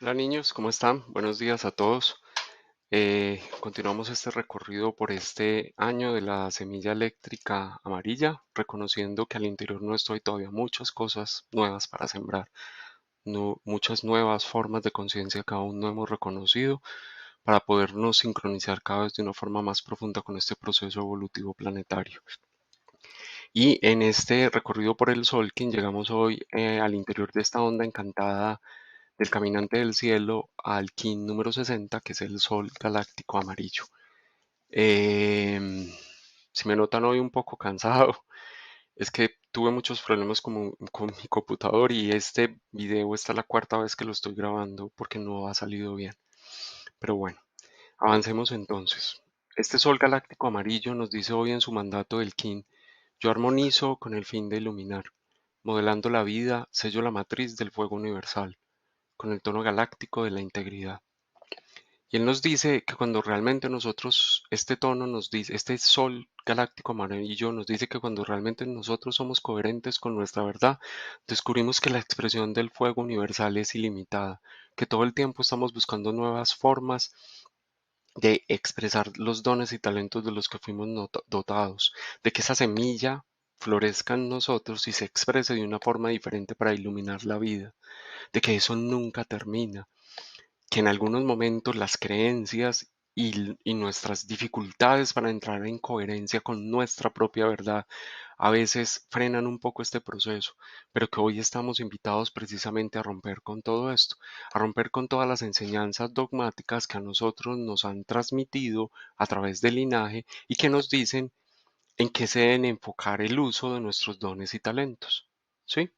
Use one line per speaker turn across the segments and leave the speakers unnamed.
Hola niños, ¿cómo están? Buenos días a todos. Continuamos este recorrido por este año de la semilla eléctrica amarilla, reconociendo que al interior nuestro hay todavía muchas cosas nuevas para sembrar, muchas nuevas formas de conciencia que aún no hemos reconocido para podernos sincronizar cada vez de una forma más profunda con este proceso evolutivo planetario. Y en este recorrido por el Solkin llegamos hoy al interior de esta onda encantada del caminante del cielo al kin número 60, que es el sol galáctico amarillo. Eh, si me notan hoy un poco cansado, es que tuve muchos problemas con mi computador y este video esta es la cuarta vez que lo estoy grabando porque no ha salido bien. Pero bueno, avancemos entonces. Este sol galáctico amarillo nos dice hoy en su mandato del kin: yo armonizo con el fin de iluminar, modelando la vida, sello la matriz del fuego universal, con el tono galáctico de la integridad. Y él nos dice que cuando realmente nosotros, este tono nos dice, este sol galáctico amarillo nos dice que cuando realmente nosotros somos coherentes con nuestra verdad, descubrimos que la expresión del fuego universal es ilimitada, que todo el tiempo estamos buscando nuevas formas de expresar los dones y talentos de los que fuimos dotados, de que esa semilla florezca en nosotros y se exprese de una forma diferente para iluminar la vida, de que eso nunca termina, que en algunos momentos las creencias y nuestras dificultades para entrar en coherencia con nuestra propia verdad a veces frenan un poco este proceso, pero que hoy estamos invitados precisamente a romper con todo esto, a romper con todas las enseñanzas dogmáticas que a nosotros nos han transmitido a través del linaje y que nos dicen en qué se deben enfocar el uso de nuestros dones y talentos. ¿Sí?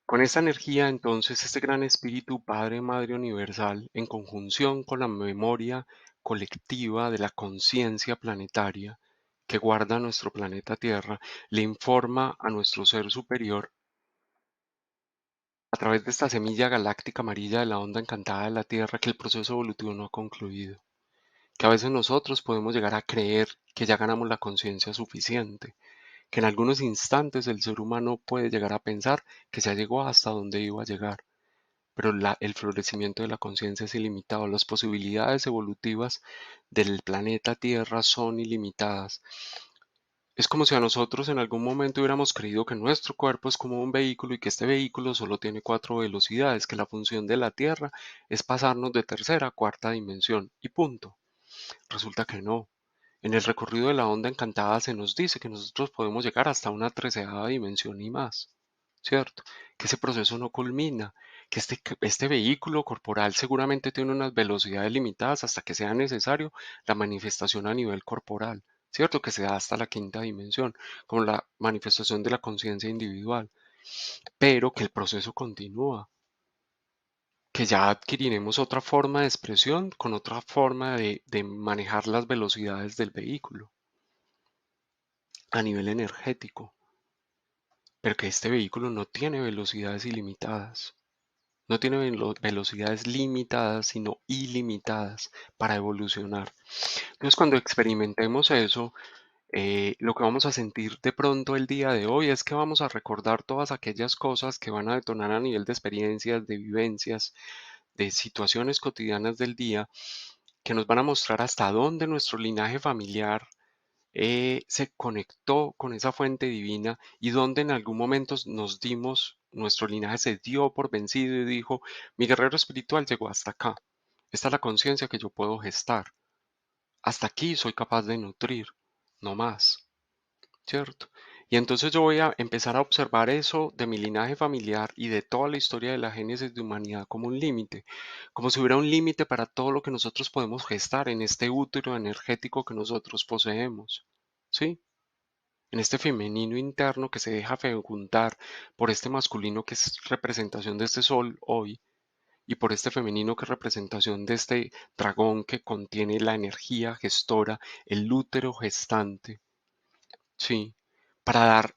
Con esta energía, entonces, este gran espíritu Padre, Madre Universal, en conjunción con la memoria colectiva de la conciencia planetaria que guarda nuestro planeta Tierra, le informa a nuestro ser superior a través de esta semilla galáctica amarilla de la onda encantada de la Tierra que el proceso evolutivo no ha concluido, que a veces nosotros podemos llegar a creer que ya ganamos la conciencia suficiente, que en algunos instantes el ser humano puede llegar a pensar que ya llegó hasta donde iba a llegar, pero el florecimiento de la conciencia es ilimitado, las posibilidades evolutivas del planeta Tierra son ilimitadas. Es como si a nosotros en algún momento hubiéramos creído que nuestro cuerpo es como un vehículo y que este vehículo solo tiene cuatro velocidades, que la función de la Tierra es pasarnos de tercera a cuarta dimensión y punto. Resulta que no. En el recorrido de la onda encantada se nos dice que nosotros podemos llegar hasta una treceava dimensión y más, ¿cierto? Que ese proceso no culmina, que este vehículo corporal seguramente tiene unas velocidades limitadas hasta que sea necesario la manifestación a nivel corporal, ¿cierto? Que se da hasta la quinta dimensión, como la manifestación de la conciencia individual, pero que el proceso continúa, que ya adquiriremos otra forma de expresión con otra forma de manejar las velocidades del vehículo a nivel energético, pero que este vehículo no tiene velocidades ilimitadas, no tiene velocidades limitadas, sino ilimitadas para evolucionar. Entonces, cuando experimentemos eso, lo que vamos a sentir de pronto el día de hoy es que vamos a recordar todas aquellas cosas que van a detonar a nivel de experiencias, de vivencias, de situaciones cotidianas del día, que nos van a mostrar hasta dónde nuestro linaje familiar se conectó con esa fuente divina y donde en algún momento nos dimos, nuestro linaje se dio por vencido y dijo, mi guerrero espiritual llegó hasta acá. Esta es la conciencia que yo puedo gestar. Hasta aquí soy capaz de nutrir, no más, ¿cierto? Y entonces yo voy a empezar a observar eso de mi linaje familiar y de toda la historia de la génesis de humanidad como un límite, como si hubiera un límite para todo lo que nosotros podemos gestar en este útero energético que nosotros poseemos, ¿sí? En este femenino interno que se deja fecundar por este masculino que es representación de este sol hoy y por este femenino que es representación de este dragón que contiene la energía gestora, el útero gestante, sí, para dar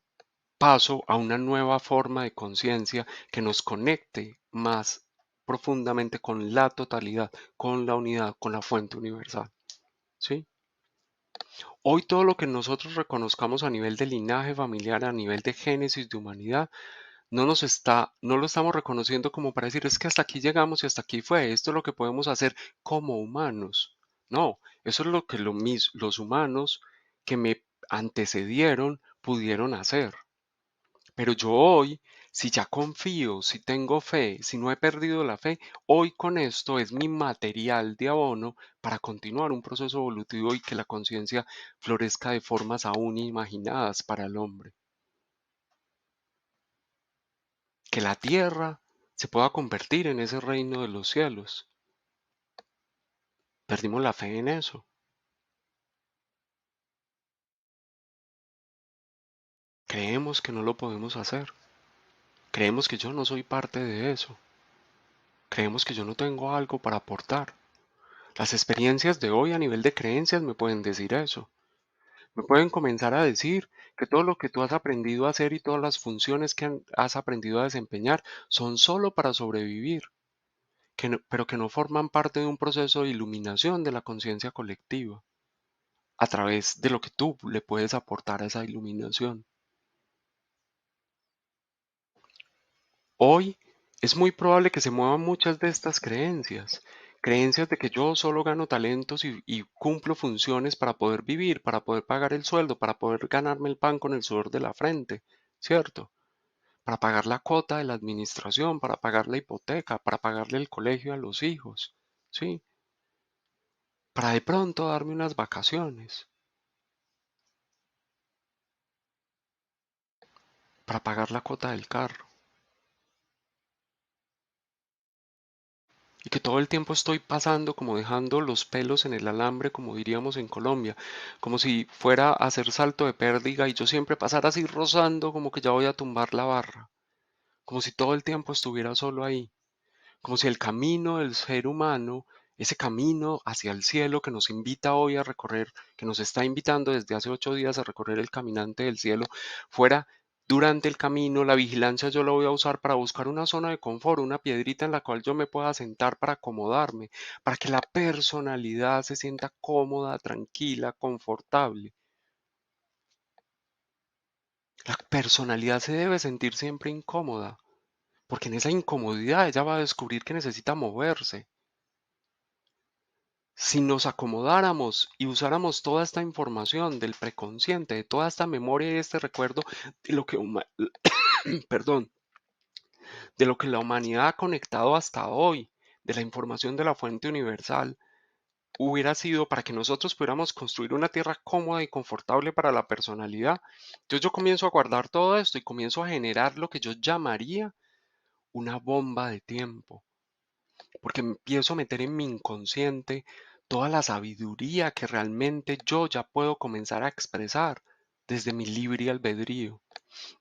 paso a una nueva forma de conciencia que nos conecte más profundamente con la totalidad, con la unidad, con la fuente universal, sí. Hoy todo lo que nosotros reconozcamos a nivel de linaje familiar, a nivel de génesis de humanidad, no lo estamos reconociendo como para decir es que hasta aquí llegamos y hasta aquí fue, esto es lo que podemos hacer como humanos. No, eso es lo que los humanos que me antecedieron pudieron hacer. Pero yo hoy, si ya confío, si tengo fe, si no he perdido la fe, hoy con esto es mi material de abono para continuar un proceso evolutivo y que la conciencia florezca de formas aún imaginadas para el hombre. Que la tierra se pueda convertir en ese reino de los cielos. Perdimos la fe en eso. Creemos que no lo podemos hacer. Creemos que yo no soy parte de eso. Creemos que yo no tengo algo para aportar. Las experiencias de hoy a nivel de creencias me pueden decir eso. Me pueden comenzar a decir que todo lo que tú has aprendido a hacer y todas las funciones que has aprendido a desempeñar son solo para sobrevivir, pero que no forman parte de un proceso de iluminación de la conciencia colectiva, a través de lo que tú le puedes aportar a esa iluminación. Hoy es muy probable que se muevan muchas de estas creencias, creencias de que yo solo gano talentos y cumplo funciones para poder vivir, para poder pagar el sueldo, para poder ganarme el pan con el sudor de la frente, ¿cierto? Para pagar la cuota de la administración, para pagar la hipoteca, para pagarle el colegio a los hijos, ¿sí? Para de pronto darme unas vacaciones, para pagar la cuota del carro. Y que todo el tiempo estoy pasando como dejando los pelos en el alambre, como diríamos en Colombia, como si fuera a hacer salto de pérdiga y yo siempre pasara así rozando como que ya voy a tumbar la barra, como si todo el tiempo estuviera solo ahí. Como si el camino del ser humano, ese camino hacia el cielo que nos invita hoy a recorrer, que nos está invitando desde hace 8 días a recorrer el caminante del cielo, fuera durante el camino, la vigilancia yo la voy a usar para buscar una zona de confort, una piedrita en la cual yo me pueda sentar para acomodarme, para que la personalidad se sienta cómoda, tranquila, confortable. La personalidad se debe sentir siempre incómoda, porque en esa incomodidad ella va a descubrir que necesita moverse. Si nos acomodáramos y usáramos toda esta información del preconsciente, de toda esta memoria y este recuerdo de lo que, perdón, de lo que la humanidad ha conectado hasta hoy, de la información de la fuente universal, hubiera sido para que nosotros pudiéramos construir una tierra cómoda y confortable para la personalidad. Entonces yo comienzo a guardar todo esto y comienzo a generar lo que yo llamaría una bomba de tiempo, porque empiezo a meter en mi inconsciente toda la sabiduría que realmente yo ya puedo comenzar a expresar desde mi libre albedrío.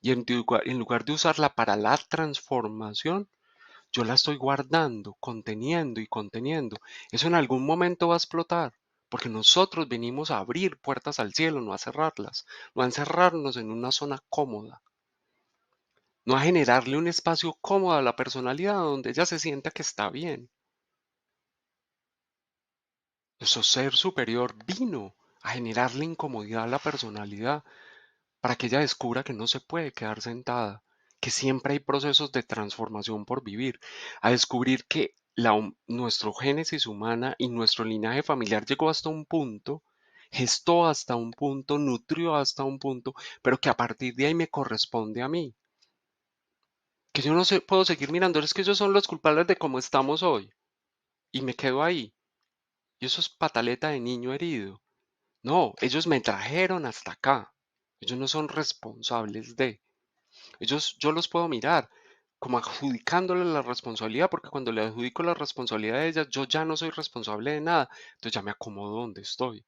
Y en lugar de usarla para la transformación, yo la estoy guardando, conteniendo y conteniendo. Eso en algún momento va a explotar, porque nosotros venimos a abrir puertas al cielo, no a cerrarlas, no a encerrarnos en una zona cómoda, no a generarle un espacio cómodo a la personalidad donde ella se sienta que está bien. Nuestro ser superior vino a generarle incomodidad a la personalidad para que ella descubra que no se puede quedar sentada, que siempre hay procesos de transformación por vivir, a descubrir que nuestro génesis humana y nuestro linaje familiar llegó hasta un punto, gestó hasta un punto, nutrió hasta un punto, pero que a partir de ahí me corresponde a mí. Que yo no puedo seguir mirando, es que ellos son los culpables de cómo estamos hoy. Y me quedo ahí. Y eso es pataleta de niño herido. No, ellos me trajeron hasta acá. Ellos no son responsables de. Ellos, yo los puedo mirar como adjudicándoles la responsabilidad, porque cuando le adjudico la responsabilidad a ellas, yo ya no soy responsable de nada. Entonces ya me acomodo donde estoy.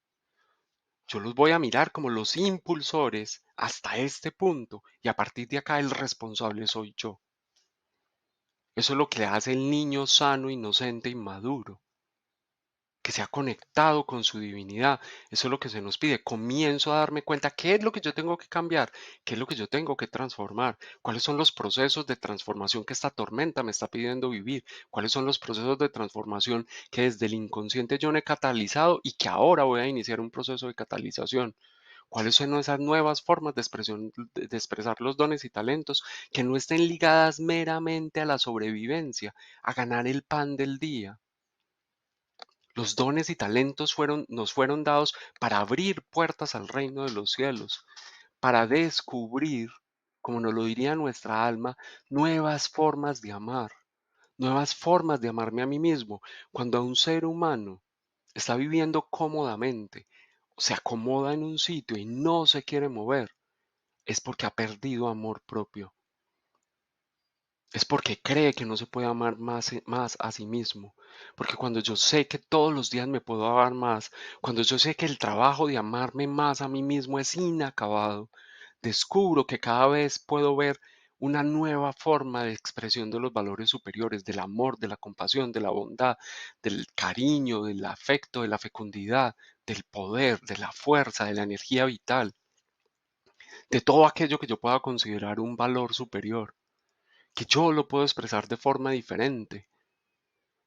Yo los voy a mirar como los impulsores hasta este punto y a partir de acá el responsable soy yo. Eso es lo que hace el niño sano, inocente y maduro, que se ha conectado con su divinidad. Eso es lo que se nos pide. Comienzo a darme cuenta qué es lo que yo tengo que cambiar, qué es lo que yo tengo que transformar, cuáles son los procesos de transformación que esta tormenta me está pidiendo vivir, cuáles son los procesos de transformación que desde el inconsciente yo no he catalizado y que ahora voy a iniciar un proceso de catalización. ¿Cuáles son esas nuevas formas de expresión, de expresar los dones y talentos que no estén ligadas meramente a la sobrevivencia, a ganar el pan del día? Los dones y talentos nos fueron dados para abrir puertas al reino de los cielos, para descubrir, como nos lo diría nuestra alma, nuevas formas de amar, nuevas formas de amarme a mí mismo. Cuando a un ser humano está viviendo cómodamente, se acomoda en un sitio y no se quiere mover, es porque ha perdido amor propio. Es porque cree que no se puede amar más a sí mismo. Porque cuando yo sé que todos los días me puedo amar más, cuando yo sé que el trabajo de amarme más a mí mismo es inacabado, descubro que cada vez puedo ver una nueva forma de expresión de los valores superiores, del amor, de la compasión, de la bondad, del cariño, del afecto, de la fecundidad, del poder, de la fuerza, de la energía vital, de todo aquello que yo pueda considerar un valor superior, que yo lo puedo expresar de forma diferente,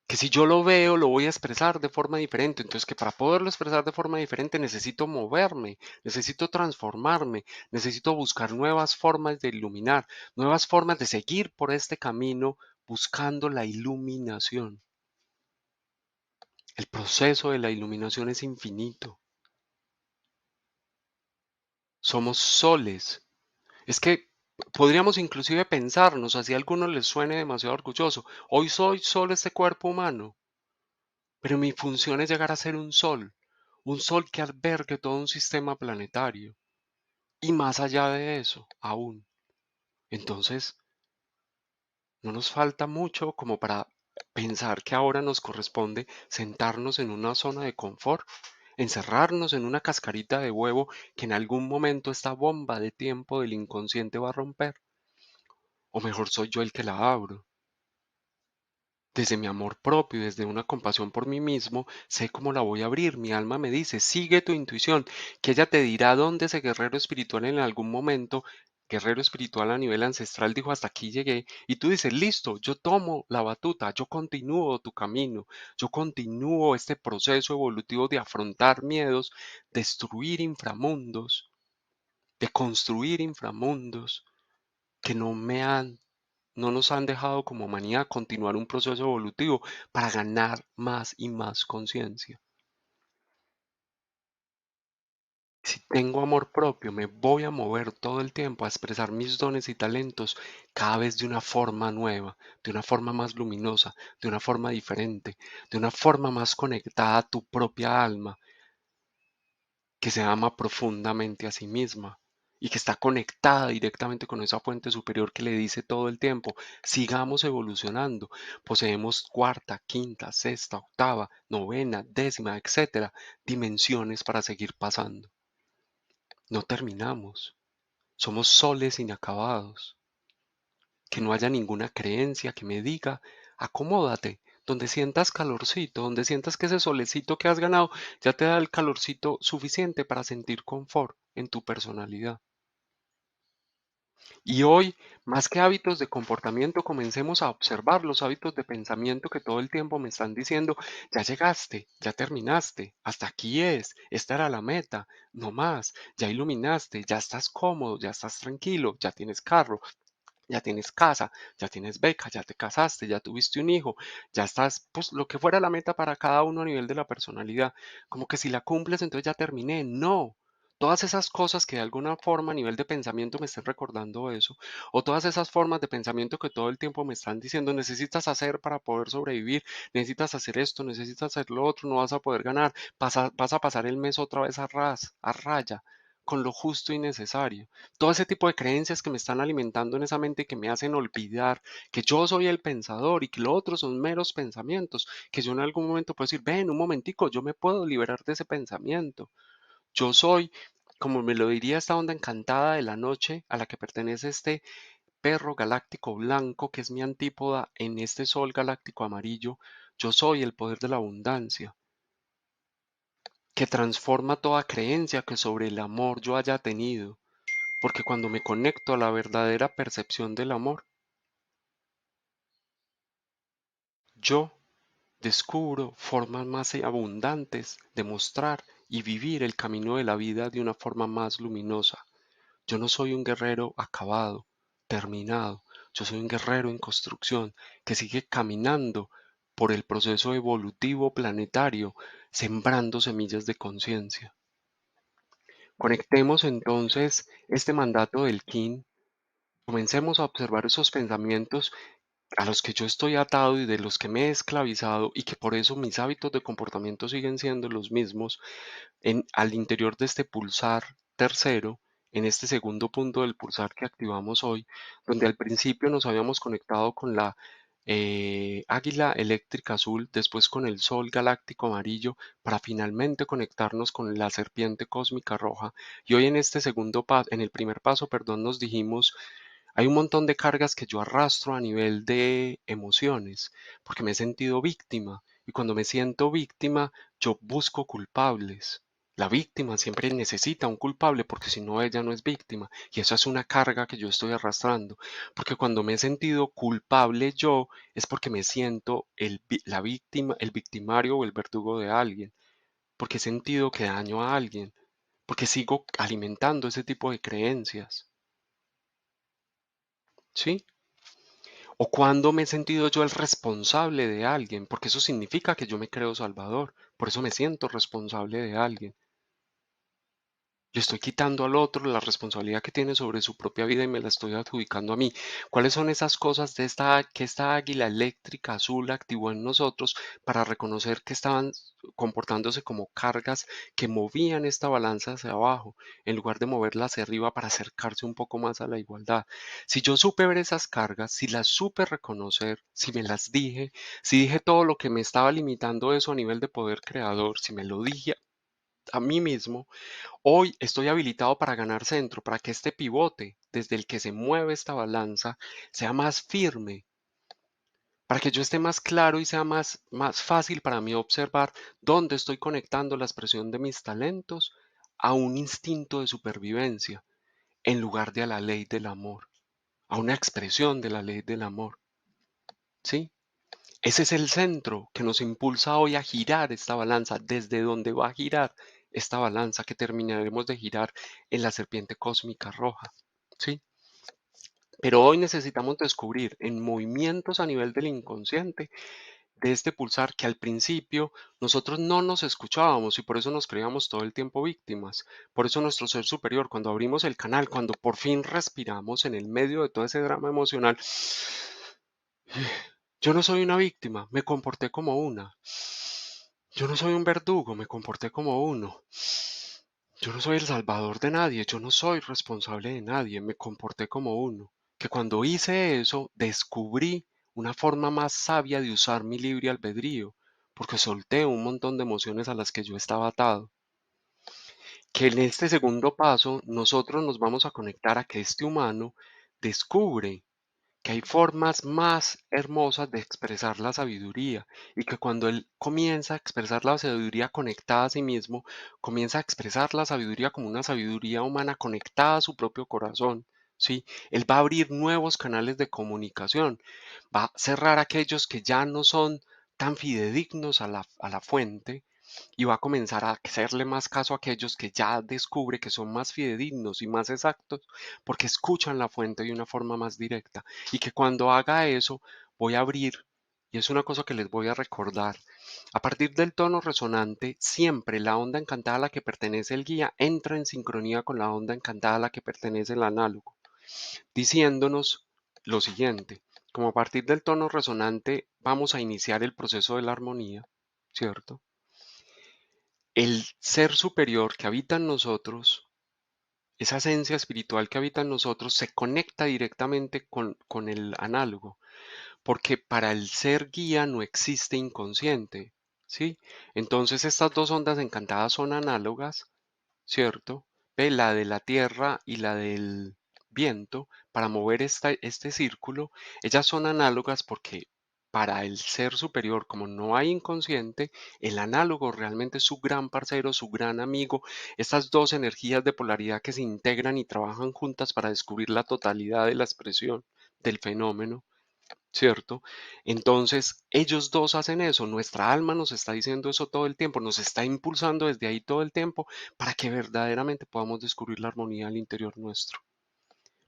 que si yo lo veo lo voy a expresar de forma diferente, entonces que para poderlo expresar de forma diferente necesito moverme, necesito transformarme, necesito buscar nuevas formas de iluminar, nuevas formas de seguir por este camino buscando la iluminación. El proceso de la iluminación es infinito. Somos soles. Es que podríamos inclusive pensarnos, así a algunos les suene demasiado orgulloso, hoy soy solo este cuerpo humano, pero mi función es llegar a ser un sol que albergue todo un sistema planetario y más allá de eso, aún. Entonces, no nos falta mucho como para pensar que ahora nos corresponde sentarnos en una zona de confort, encerrarnos en una cascarita de huevo que en algún momento esta bomba de tiempo del inconsciente va a romper, o mejor soy yo el que la abro. Desde mi amor propio, desde una compasión por mí mismo, sé cómo la voy a abrir. Mi alma me dice, sigue tu intuición, que ella te dirá dónde ese guerrero espiritual en algún momento, guerrero espiritual a nivel ancestral, dijo, hasta aquí llegué. Y tú dices, listo, yo tomo la batuta, yo continúo tu camino, yo continúo este proceso evolutivo de afrontar miedos, destruir inframundos, de construir inframundos que no nos han dejado como humanidad continuar un proceso evolutivo para ganar más y más conciencia. Si tengo amor propio, me voy a mover todo el tiempo a expresar mis dones y talentos cada vez de una forma nueva, de una forma más luminosa, de una forma diferente, de una forma más conectada a tu propia alma, que se ama profundamente a sí misma y que está conectada directamente con esa fuente superior que le dice todo el tiempo, sigamos evolucionando. Poseemos cuarta, quinta, sexta, octava, novena, décima, etcétera, dimensiones para seguir pasando. No terminamos. Somos soles inacabados. Que no haya ninguna creencia que me diga, acomódate, donde sientas calorcito, donde sientas que ese solecito que has ganado ya te da el calorcito suficiente para sentir confort en tu personalidad. Y hoy, más que hábitos de comportamiento, comencemos a observar los hábitos de pensamiento que todo el tiempo me están diciendo, ya llegaste, ya terminaste, hasta aquí esta era la meta, no más, ya iluminaste, ya estás cómodo, ya estás tranquilo, ya tienes carro, ya tienes casa, ya tienes beca, ya te casaste, ya tuviste un hijo, ya estás, pues lo que fuera la meta para cada uno a nivel de la personalidad, como que si la cumples, entonces ya terminé. No. Todas esas cosas que de alguna forma a nivel de pensamiento me estén recordando eso, o todas esas formas de pensamiento que todo el tiempo me están diciendo necesitas hacer para poder sobrevivir, necesitas hacer esto, necesitas hacer lo otro, no vas a poder ganar, vas a pasar el mes otra vez a raya, con lo justo y necesario. Todo ese tipo de creencias que me están alimentando en esa mente y que me hacen olvidar que yo soy el pensador y que lo otro son meros pensamientos, que yo en algún momento puedo decir, ven, un momentico, yo me puedo liberar de ese pensamiento. Yo soy, como me lo diría esta onda encantada de la noche a la que pertenece este perro galáctico blanco que es mi antípoda en este sol galáctico amarillo, yo soy el poder de la abundancia, que transforma toda creencia que sobre el amor yo haya tenido. Porque cuando me conecto a la verdadera percepción del amor, yo descubro formas más abundantes de mostrar y vivir el camino de la vida de una forma más luminosa. Yo no soy un guerrero acabado, terminado. Yo soy un guerrero en construcción que sigue caminando por el proceso evolutivo planetario, sembrando semillas de conciencia. Conectemos entonces este mandato del Kin, comencemos a observar esos pensamientos a los que yo estoy atado y de los que me he esclavizado y que por eso mis hábitos de comportamiento siguen siendo los mismos al interior de este pulsar tercero, en este segundo punto del pulsar que activamos hoy, donde al principio nos habíamos conectado con la águila eléctrica azul, después con el sol galáctico amarillo, para finalmente conectarnos con la serpiente cósmica roja. Y hoy en este segundo paso, en el primer paso, perdón, nos dijimos hay un montón de cargas que yo arrastro a nivel de emociones, porque me he sentido víctima. Y cuando me siento víctima, yo busco culpables. La víctima siempre necesita un culpable porque si no ella no es víctima. Y eso es una carga que yo estoy arrastrando. Porque cuando me he sentido culpable yo es porque me siento la víctima, el victimario o el verdugo de alguien. Porque he sentido que daño a alguien. Porque sigo alimentando ese tipo de creencias. ¿Sí? O cuando me he sentido yo el responsable de alguien, porque eso significa que yo me creo salvador, por eso me siento responsable de alguien. Le estoy quitando al otro la responsabilidad que tiene sobre su propia vida y me la estoy adjudicando a mí. ¿Cuáles son esas cosas de que esta águila eléctrica azul activó en nosotros para reconocer que estaban comportándose como cargas que movían esta balanza hacia abajo, en lugar de moverla hacia arriba para acercarse un poco más a la igualdad? Si yo supe ver esas cargas, si las supe reconocer, si me las dije, si dije todo lo que me estaba limitando eso a nivel de poder creador, si me lo dije a mí mismo, hoy estoy habilitado para ganar centro, para que este pivote desde el que se mueve esta balanza sea más firme, para que yo esté más claro y sea más fácil para mí observar dónde estoy conectando la expresión de mis talentos a un instinto de supervivencia, en lugar de a la ley del amor, a una expresión de la ley del amor. ¿Sí? Ese es el centro que nos impulsa hoy a girar esta balanza, desde donde va a girar esta balanza que terminaremos de girar en la serpiente cósmica roja. ¿Sí? Pero hoy necesitamos descubrir en movimientos a nivel del inconsciente de este pulsar que al principio nosotros no nos escuchábamos y por eso nos creíamos todo el tiempo víctimas. Por eso nuestro ser superior, cuando abrimos el canal, cuando por fin respiramos en el medio de todo ese drama emocional, yo no soy una víctima, me comporté como una. Yo no soy un verdugo, me comporté como uno. Yo no soy el salvador de nadie, yo no soy responsable de nadie, me comporté como uno. Que cuando hice eso, descubrí una forma más sabia de usar mi libre albedrío, porque solté un montón de emociones a las que yo estaba atado. Que en este segundo paso, nosotros nos vamos a conectar a que este humano descubre que hay formas más hermosas de expresar la sabiduría y que cuando él comienza a expresar la sabiduría conectada a sí mismo, comienza a expresar la sabiduría como una sabiduría humana conectada a su propio corazón. ¿Sí? Él va a abrir nuevos canales de comunicación, va a cerrar aquellos que ya no son tan fidedignos a la fuente y va a comenzar a hacerle más caso a aquellos que ya descubre que son más fidedignos y más exactos porque escuchan la fuente de una forma más directa y que cuando haga eso voy a abrir, y es una cosa que les voy a recordar, a partir del tono resonante, siempre la onda encantada a la que pertenece el guía entra en sincronía con la onda encantada a la que pertenece el análogo, diciéndonos lo siguiente, como a partir del tono resonante vamos a iniciar el proceso de la armonía, ¿cierto? El ser superior que habita en nosotros, esa esencia espiritual que habita en nosotros, se conecta directamente con el análogo, porque para el ser guía no existe inconsciente, ¿sí? Entonces estas dos ondas encantadas son análogas, ¿cierto? Ve la de la tierra y la del viento, para mover este círculo, ellas son análogas porque para el ser superior, como no hay inconsciente, el análogo realmente es su gran parcero, su gran amigo, estas dos energías de polaridad que se integran y trabajan juntas para descubrir la totalidad de la expresión del fenómeno. ¿cierto? Entonces, ellos dos hacen eso, nuestra alma nos está diciendo eso todo el tiempo, nos está impulsando desde ahí todo el tiempo para que verdaderamente podamos descubrir la armonía al interior nuestro,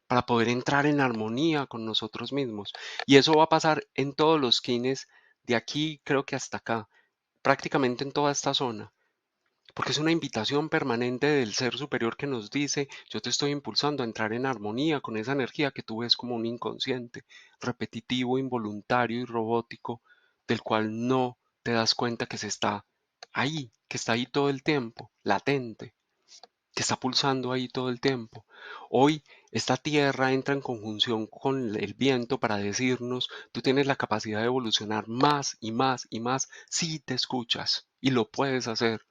para poder entrar en armonía con nosotros mismos. Y eso va a pasar en todos los kines de aquí, creo que hasta acá, prácticamente en toda esta zona. Porque es una invitación permanente del ser superior que nos dice, yo te estoy impulsando a entrar en armonía con esa energía que tú ves como un inconsciente, repetitivo, involuntario y robótico, del cual no te das cuenta que se está ahí, que está ahí todo el tiempo, latente, que está pulsando ahí todo el tiempo. Hoy esta tierra entra en conjunción con el viento para decirnos, tú tienes la capacidad de evolucionar más y más y más si te escuchas y lo puedes hacer,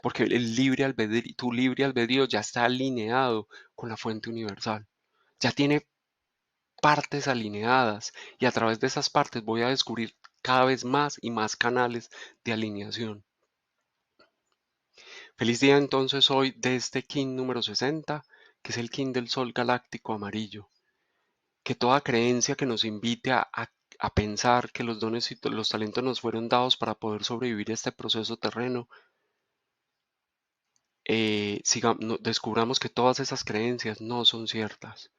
porque el libre albedrío, tu libre albedrío ya está alineado con la fuente universal, ya tiene partes alineadas y a través de esas partes voy a descubrir cada vez más y más canales de alineación. Feliz día entonces hoy de este Kin número 60, que es el Kin del Sol Galáctico Amarillo. Que toda creencia que nos invite a pensar que los dones y los talentos nos fueron dados para poder sobrevivir a este proceso terreno, descubramos que todas esas creencias no son ciertas,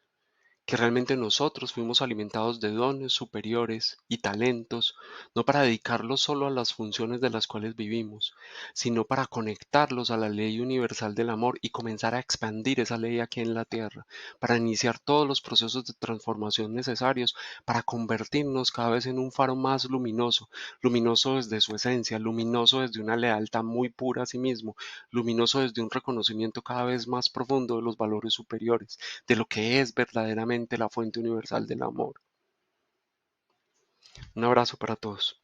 que realmente nosotros fuimos alimentados de dones superiores y talentos, no para dedicarlos solo a las funciones de las cuales vivimos, sino para conectarlos a la ley universal del amor y comenzar a expandir esa ley aquí en la tierra, para iniciar todos los procesos de transformación necesarios para convertirnos cada vez en un faro más luminoso, luminoso desde su esencia, luminoso desde una lealtad muy pura a sí mismo, luminoso desde un reconocimiento cada vez más profundo de los valores superiores de lo que es verdaderamente la fuente universal del amor. Un abrazo para todos.